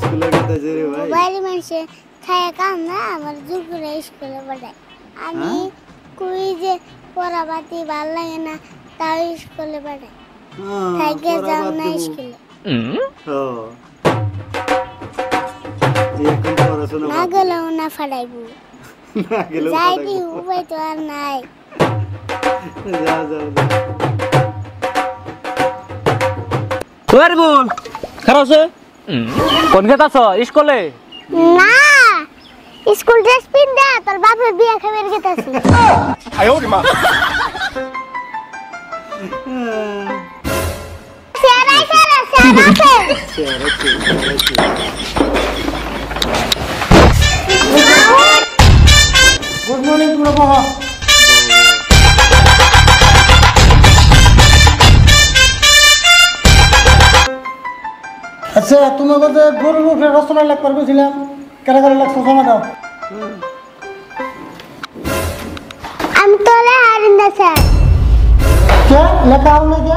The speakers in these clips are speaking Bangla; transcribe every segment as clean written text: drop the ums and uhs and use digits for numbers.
স্কুলে গেছে রে ভাই বাইরে মানুষে খায় কাম না আমার জোর করে স্কুলে পাঠায় আমি কই যে পড়াবাতি ভালো লাগে না তাই স্কুলে পাঠায় থাকে যাম না স্কুলে এখন পড়াশোনা না গেলেও না ফাড়াইবো না গেলেও যাই কি উপায় তো আর নাই যা যা তোর বোন খারাপ আছে কোন গেত আছো স্কুলে না স্কুল ড্রেস পিনদা তোর বাপের বিয়া খাবার গেতাছি আয় ওরে মা সেরা গুড মর্নিং তোমরা বাবা আচ্ছা তোমার কাছে গরুর মুখে রচনা লেখবার গেছিলাম কেন করে লেখছো জমা দাও আমি তোলে হারিন্দা স্যার কে লেখা হল না কে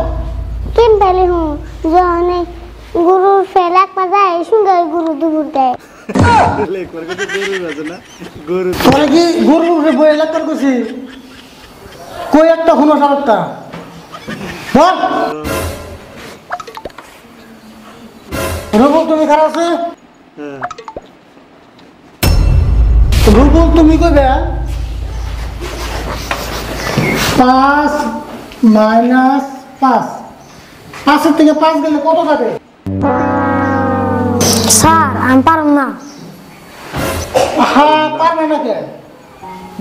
কিন পেলে হুঁ যখন গুরু ফেলাক পাজায় সঙ্গে গুরু দুপুর দেয় লেখবার কথা গরু আছে না গরু তোরা কি গরুর মুখে বই লেখবার গেছি কই একটা শুনো সারটা বল রুবুল তুমি খারাপ আছে হ্যাঁ রুবুল তুমি কইবে 5 মাইনাস 5 5 থেকে 5 গেলে কত থাকে স্যার আমি পারব না হ্যাঁ পারবে না কে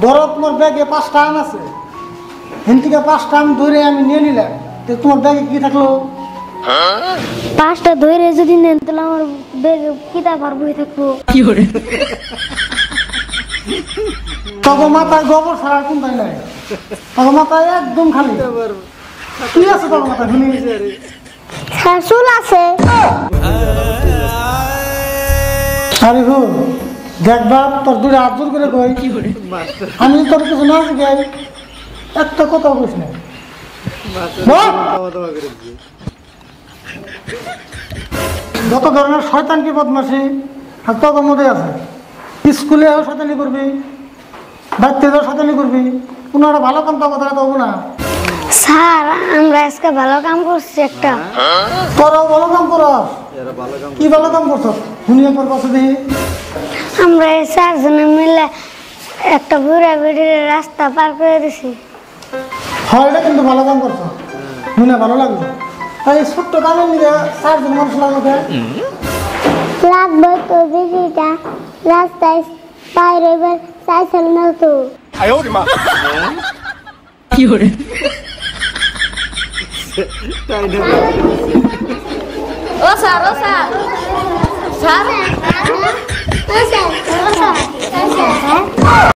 ধরো তোমার ব্যাগে 5টা আম আছে হিন থেকে 5টা আম ধরে আমি নিয়ে নিলাম তো তোমার ব্যাগে কি থাকলো 5টা ধরে যদি নেন তাহলে আমার ব্যাগে কিতাব আর বই থাকবো তখন মাথায় গোবর ছাড়া কোনটাই নাই তখন মাথায় একদম খালি কি আছে তখন মাথায় শুনি স্যার চুল আছে আরে হো দেখবা তোর দূরে হাত জোর করে কই আমি তোর কিছু না শিখাই একটা কথা বলিস না যত ধরনের শয়তান কি বদমাসি তত মধ্যে আছে স্কুলেও শয়তানি করবি বাচ্চাদেরও শয়তানি করবি কোনো একটা ভালো কাম তো কথা দেবো না স্যার আমরা আজকে ভালো কাম করছি একটা তোরাও ভালো কাম করস কি ভালো কাম করছ শুনিয়ে তোর কাছে দেখি আমরা এই 4 জনে মিলে একটা বুড়া বেড়ির রাস্তা পার করে দিছি হয় এটা কিন্তু ভালো কাম করছ শুনে ভালো লাগলো এই ছোট্ট কামের নিয়ে 4 জন মানুষ লাগলো লাগবে তো বেশিটা রাস্তায় পায়ে রইবার সাইকেল না তো আয় ওরে মা কি হরে তাই না ও স্যার স্যার স্যার